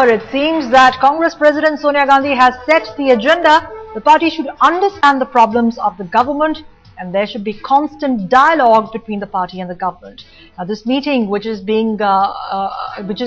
It seems that Congress President Sonia Gandhi has set the agenda. The party should understand the problems of the government and there should be constant dialogue between the party and the government. Now, this meeting, which is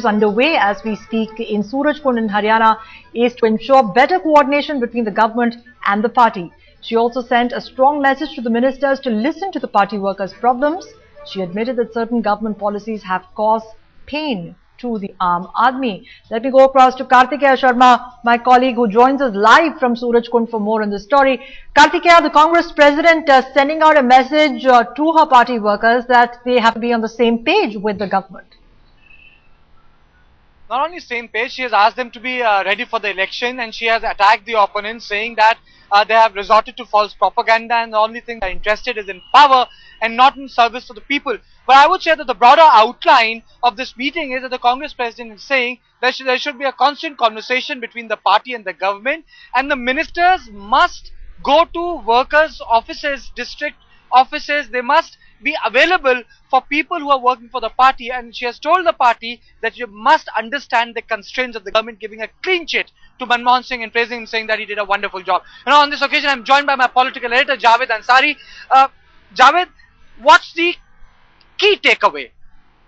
underway as we speak in Surajkund in Haryana, is to ensure better coordination between the government and the party. She also sent a strong message to the ministers to listen to the party workers' problems. She admitted that certain government policies have caused pain to the Aam Aadmi. Let me go across to Kartikeya Sharma, my colleague who joins us live from Surajkund for more on this story. Kartikeya, the Congress president sending out a message to her party workers that they have to be on the same page with the government. Not only same page, she has asked them to be ready for the election, and she has attacked the opponents, saying that they have resorted to false propaganda and the only thing they're interested is in power and not in service to the people. But I would say that the broader outline of this meeting is that the Congress president is saying that there should be a constant conversation between the party and the government, and the ministers must go to workers' offices, district offices. They must be available for people who are working for the party, and she has told the party that you must understand the constraints of the government, giving a clean chit to Manmohan Singh and praising him, saying that he did a wonderful job. On this occasion, I'm joined by my political editor, Javed Ansari. Javed, what's the key takeaway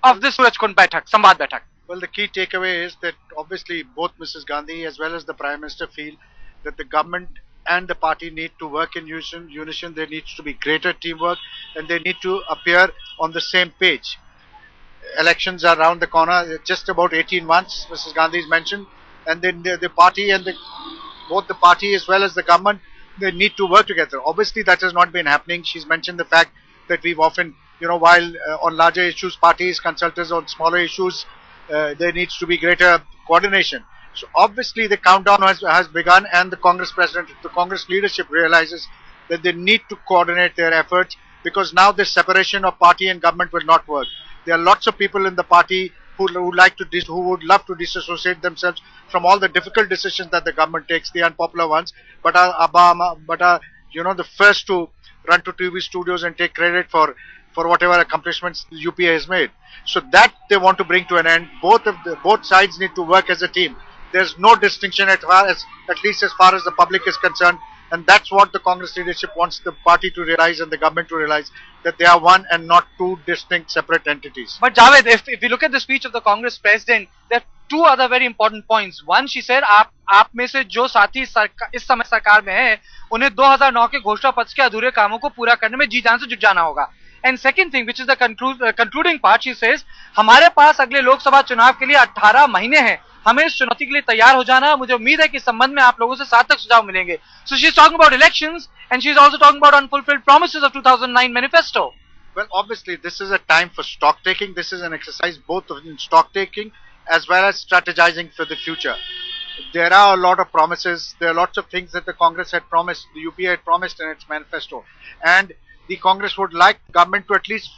of this Surajkund Baitak, Samvad Baitak? Well, the key takeaway is that obviously both Mrs. Gandhi as well as the Prime Minister feel that the government and the party need to work in unison. There needs to be greater teamwork and they need to appear on the same page. Elections are around the corner, just about 18 months, Mrs. Gandhi has mentioned, and then the party and both the party as well as the government, they need to work together. Obviously that has not been happening. She's mentioned the fact that we've often, while on larger issues, parties consult us on smaller issues, there needs to be greater coordination. So obviously the countdown has begun, and the Congress president, the Congress leadership realizes that they need to coordinate their efforts, because now this separation of party and government will not work. There are lots of people in the party who would love to disassociate themselves from all the difficult decisions that the government takes, the unpopular ones, but are the first to run to TV studios and take credit for whatever accomplishments the UPA has made. So that they want to bring to an end. Both sides need to work as a team. There's no distinction at least as far as the public is concerned, and that's what the Congress leadership wants the party to realize and the government to realize, that they are one and not two distinct separate entities. But Javed, if you look at the speech of the Congress president, there are two other very important points. One, she said, आप में से जो साथी इस समय सरकार में हैं, उन्हें 2009 के घोषणा पत्र के अधूरे कामों को पूरा करने में जी जान से जुट जाना होगा. And second thing, which is the concluding part, she says, हमारे पास अगले लोकसभा चुनाव के लिए 18 महीने हैं. हमें इस चुनौती के लिए तैयार हो जाना. मुझे उम्मीद है कि इस संबंध में आप लोगों से सार्थक सुझाव मिलेंगे. So she's talking about elections, and she's also talking about unfulfilled promises of 2009 manifesto. Well, obviously this is a time for stock taking. This is an exercise both in stock taking as well as strategizing for the future. There are a lot of promises. There are lots of things that the Congress had promised, the UPA had promised in its manifesto, and the Congress would like government to at least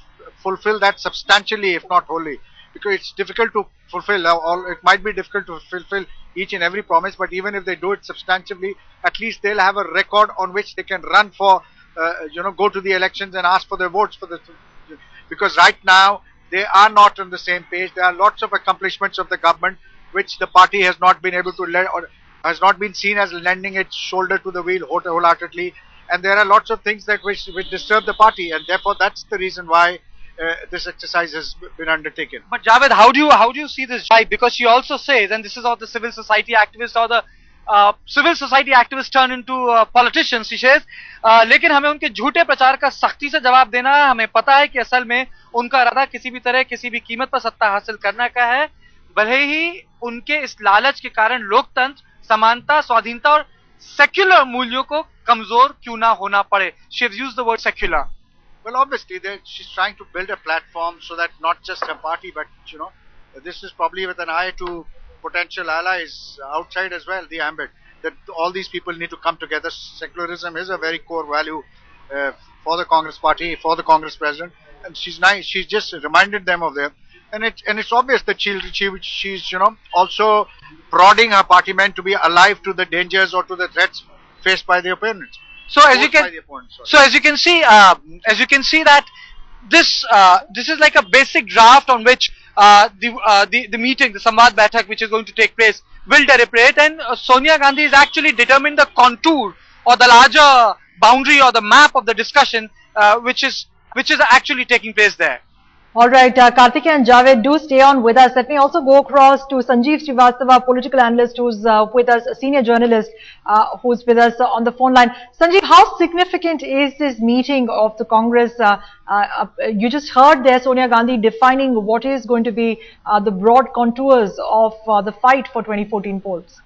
fulfill that substantially, if not wholly, because it's difficult to fulfill. It might be difficult to fulfill each and every promise, but even if they do it substantively, at least they'll have a record on which they can run for, go to the elections and ask for their votes because right now they are not on the same page. There are lots of accomplishments of the government which the party has not been able to or has not been seen as lending its shoulder to the wheel wholeheartedly, and there are lots of things that which disturb the party, and therefore that's the reason why this exercise has been undertaken. But Javed, how do you see this jibe? Because she also says, and this is how the civil society activists or the civil society activists turn into politicians, she says, लेकिन हमें उनके झूठे प्रचार का सख्ती से जवाब देना है. हमें पता है कि असल में उनका इरादा किसी भी तरह किसी भी कीमत पर सत्ता हासिल करने का है, भले ही उनके इस लालच के कारण लोकतंत्र, समानता, स्वाधीनता और सेक्युलर मूल्यों को कमजोर क्यों ना होना पड़े. She has used the word secular. Well, obviously she's trying to build a platform so that not just her party, but this is probably with an eye to potential allies outside as well, the ambit, that all these people need to come together. Secularism is a very core value for the Congress party, for the Congress president, and she's just reminded them of them, and it's obvious that she's also prodding her party men to be alive to the dangers or to the threats faced by the opponents. So as you can see that this is like a basic draft on which the meeting, the Samvad Baitak, which is going to take place will deliberate, and Sonia Gandhi is actually determined the contour or the larger boundary or the map of the discussion which is actually taking place there. All right, Karthikeya and Javed, do stay on with us. Let me also go across to Sanjeev Srivastava, political analyst who's with us, a senior journalist who's with us on the phone line. Sanjeev, how significant is this meeting of the Congress? You just heard there Sonia Gandhi defining what is going to be the broad contours of the fight for 2014 polls.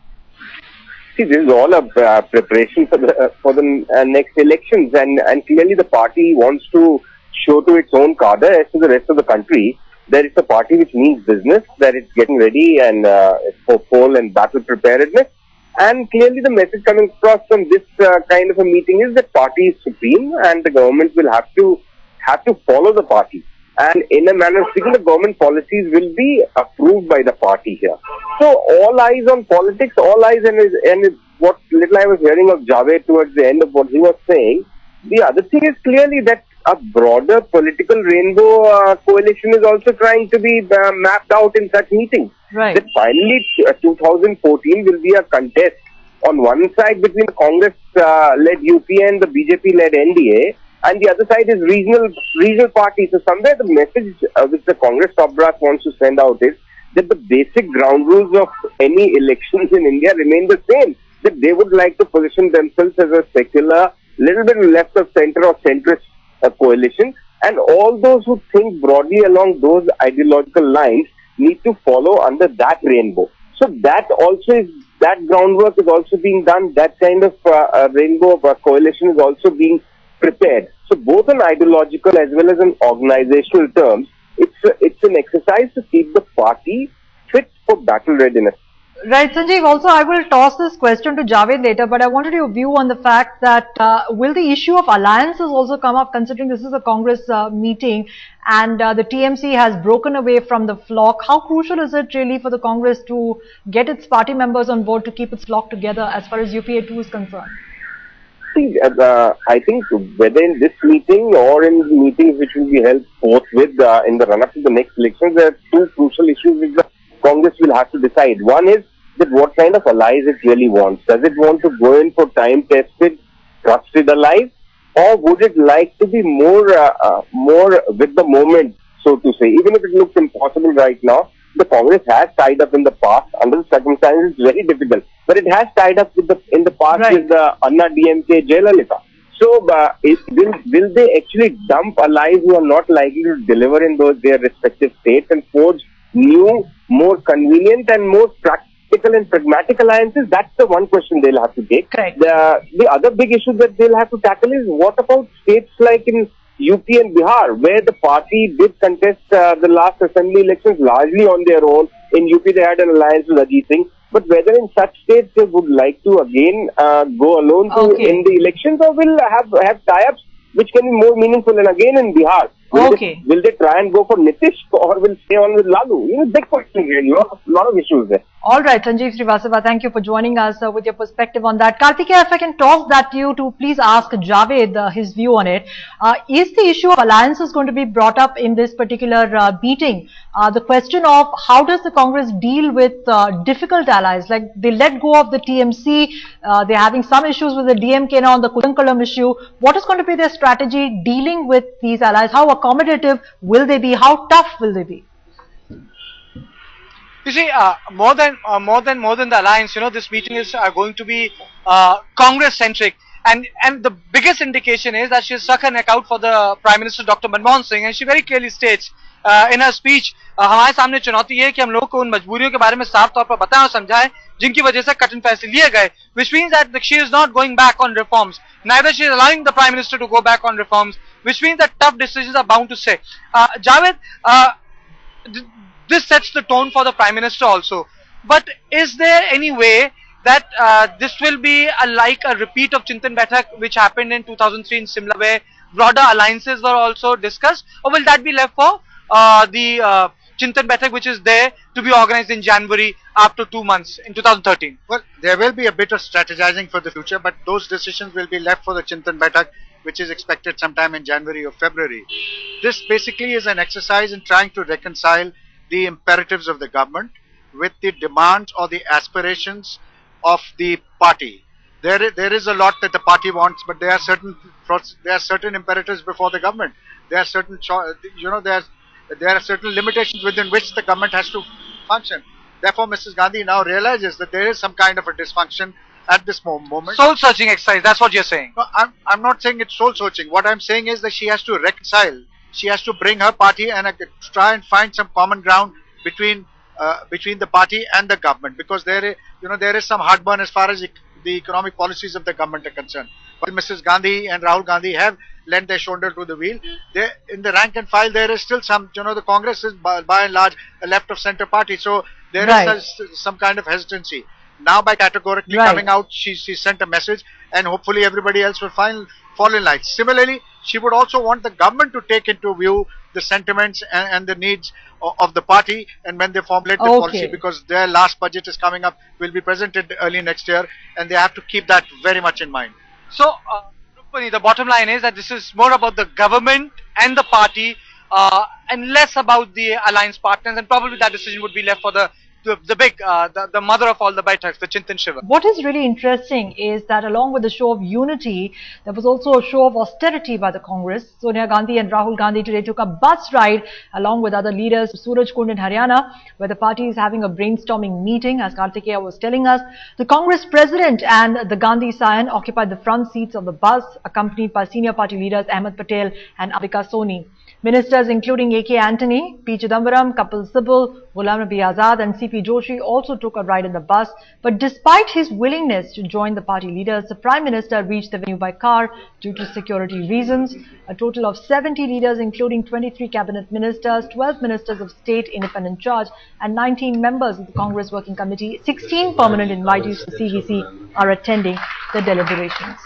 See, this is all a preparation for the next elections, and clearly the party wants to show to its own cadre as to the rest of the country that it's a party which means business, that it's getting ready and for poll and battle preparedness. And clearly the message coming across from this kind of a meeting is that party is supreme and the government will have to follow the party. And in a manner of speaking, the government policies will be approved by the party here. So all eyes on politics, all eyes and what little I was hearing of Javed towards the end of what he was saying. The other thing is clearly that a broader political rainbow coalition is also trying to be mapped out in such meetings. Right. That finally 2014 will be a contest on one side between the Congress-led UPA and the BJP-led NDA, and the other side is regional parties. So somewhere the message which the Congress top brass wants to send out is that the basic ground rules of any elections in India remain the same. That they would like to position themselves as a secular, little bit left of center or centrist coalition, and all those who think broadly along those ideological lines need to follow under that rainbow. So that groundwork is also being done. That kind of rainbow coalition is also being prepared. So both on ideological as well as on organizational terms, it's an exercise to keep the party fit for battle readiness. Right, Sanjeev. Also, I will toss this question to Javed later, but I wanted your view on the fact that will the issue of alliances also come up, considering this is a Congress meeting and the TMC has broken away from the flock? How crucial is it really for the Congress to get its party members on board to keep its flock together as far as UPA 2 is concerned? See, I think whether in this meeting or in meetings which will be held forthwith in the run-up to the next elections, there are two crucial issues which the Congress will have to decide. One is that what kind of allies it really wants. Does it want to go in for time-tested, trusted allies, or would it like to be more with the moment, so to say? Even if it looks impossible right now, the Congress has tied up in the past. Under the circumstances, it's very difficult, but it has tied up in the past right. with the Anna DMK Jayalalitha. So, will they actually dump allies who are not likely to deliver in their respective states and forge new, more convenient and more practical and pragmatic alliances? That's the one question they'll have to take. Correct. The other big issue that they'll have to tackle is what about states like in UP and Bihar, where the party did contest the last assembly elections largely on their own. In UP they had an alliance with Ajit Singh, but whether in such states they would like to again go alone in the elections, or will have tie-ups which can be more meaningful. And again in Bihar, will they try and go for Nitish or will stay on with Lalu? Big question here. A lot of issues there. All right, Sanjeev Srivastava, thank you for joining us with your perspective on that. Karthikeya, if I can toss that to you to please ask Javed his view on it. Is the issue of alliances going to be brought up in this particular meeting? The question of how does the Congress deal with difficult allies? Like they let go of the TMC, they're having some issues with the DMK now on the Kudankulam issue. What is going to be their strategy dealing with these allies? How accommodative will they be? How tough will they be? You see, more than the alliance, this meeting is going to be Congress-centric, and the biggest indication is that she has stuck her neck out for the Prime Minister Dr. Manmohan Singh, and she very clearly states in her speech, हमारे सामने चुनौती है कि हम लोगों को उन मजबूरियों के बारे में साफ तौर पर बताएं और समझाएं जिनकी वजह से कठिन फैसले लिए गए, which means that she is not going back on reforms, neither she is allowing the Prime Minister to go back on reforms, which means that tough decisions are bound to say. Javed, this sets the tone for the Prime Minister also. But is there any way that this will be like a repeat of Chintan Baithak which happened in 2003 in Simla, where broader alliances were also discussed, or will that be left for the Chintan Baithak which is there to be organized in January after 2 months in 2013? Well, there will be a bit of strategizing for the future, but those decisions will be left for the Chintan Baithak, which is expected sometime in January or February. This basically is an exercise in trying to reconcile the imperatives of the government with the demands or the aspirations of the party. There is a lot that the party wants, but there are certain imperatives before the government. There are certain there are certain limitations within which the government has to function. Therefore, Mrs. Gandhi now realizes that there is some kind of a dysfunction at this moment. Soul-searching exercise, that's what you're saying. No, I'm not saying it's soul-searching. What I'm saying is that she has to reconcile. She has to bring her party and try and find some common ground between the party and the government, because there is some heartburn as far as the economic policies of the government are concerned. While Mrs. Gandhi and Rahul Gandhi have lent their shoulder to the wheel, in the rank and file there is still some, the Congress is by and large a left of centre party, so there is some kind of hesitancy. Now by categorically coming out, she sent a message, and hopefully everybody else will fall in line. Similarly, she would also want the government to take into view the sentiments and the needs of the party, and when they formulate the policy, because their last budget is coming up, will be presented early next year, and they have to keep that very much in mind. So, Rukmani, the bottom line is that this is more about the government and the party, and less about the alliance partners, and probably that decision would be left for the mother of all the Baithaks, the Chintan Shiva. What is really interesting is that along with the show of unity, there was also a show of austerity by the Congress. Sonia Gandhi and Rahul Gandhi today took a bus ride along with other leaders to Surajkund in Haryana, where the party is having a brainstorming meeting. As Kartikeya was telling us, the Congress president and the Gandhi scion occupied the front seats of the bus, accompanied by senior party leaders Ahmed Patel and Ambika Soni. Ministers including A.K. Antony, P. Chidambaram, Kapil Sibal, Ghulam Nabi Azad and C.P. Joshi also took a ride in the bus. But despite his willingness to join the party leaders, the Prime Minister reached the venue by car due to security reasons. A total of 70 leaders, including 23 cabinet ministers, 12 ministers of state independent charge and 19 members of the Congress Working Committee, 16 permanent invitees to CVC are attending the deliberations.